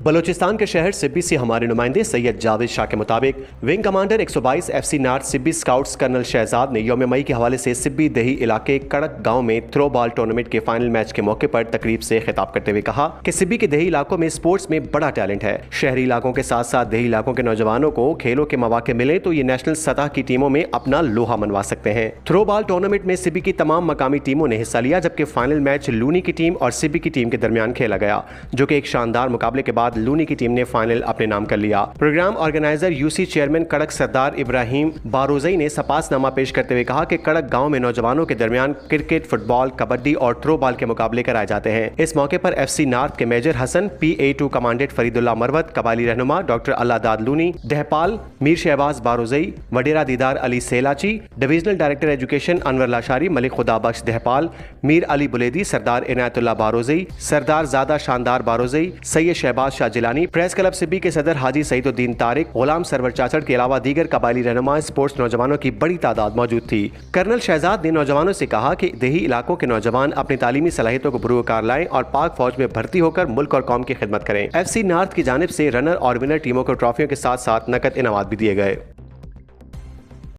बलूचिस्तान के शहर सिब्बी से हमारे नुमाइंदे सैयद जावेद शाह के मुताबिक wing commander 122 FC North Sibi Scouts Colonel Shahzad ने यौम मई के हवाले से सिब्बी दही इलाके कड़क गांव में थ्रो बॉल टूर्नामेंट के फाइनल मैच के मौके पर तकरीब से खिताब करते हुए कहा कि सिब्बी के दही इलाकों में स्पोर्ट्स में बड़ा टैलेंट है। शहरी इलाकों के साथ साथ दही इलाकों के नौजवानों को खेलों के मौके मिले तो ये नेशनल सतह की टीमों में अपना लोहा मनवा सकते हैं। थ्रो बॉल टूर्नामेंट में सिब्बी की तमाम मकामी टीमों ने हिस्सा लिया, जबकि फाइनल मैच लूनी की टीम और सिब्बी की टीम के दरमियान खेला गया, जो कि एक शानदार मुकाबले के बाद लूनी की टीम ने फाइनल अपने नाम कर लिया। प्रोग्राम ऑर्गेनाइजर यूसी चेयरमैन कड़क सरदार इब्राहिम बारोजई ने सपासनामा पेश करते हुए कहा कि कड़क गांव में नौजवानों के दरमियान क्रिकेट, फुटबॉल, कबड्डी और थ्रो बॉल के मुकाबले कराए जाते हैं। इस मौके पर FC नॉर्थ के major Hasan, PA2 commandant Faridullah Marwat, कबाली रहनुमा डॉक्टर अल्लाहदाद लूनी, दहपाल मीर शहबाज बारोजई, वडेरा Didar Ali Selachi, divisional director education Anwar Lashari, Malik Khuda Bakhsh दहपाल, Mir Ali Buledi, सरदार इनायतुल्लाह बारोजई, सरदार ज़ादा शानदार बारोजई, सैयद शहबाज शाह जिलानी, प्रेस क्लब सिब्बी के सदर हाजी सईदुद्दीन तारिक, गुलाम सरवर चाचड़ के अलावा दीगर कबायली रहनुमा, स्पोर्ट्स नौजवानों की बड़ी तादाद मौजूद थी। कर्नल शहजाद ने नौजवानों से कहा कि देही इलाकों के नौजवान अपनी तालीमी सलाहियतों को बुरुकार लाएं और पाक फौज में भर्ती होकर मुल्क और कौम की खिदमत करें। FC नॉर्थ की जानिब से रनर और विनर टीमों को ट्रॉफियों के साथ साथ नकद इनामात भी दिए गए।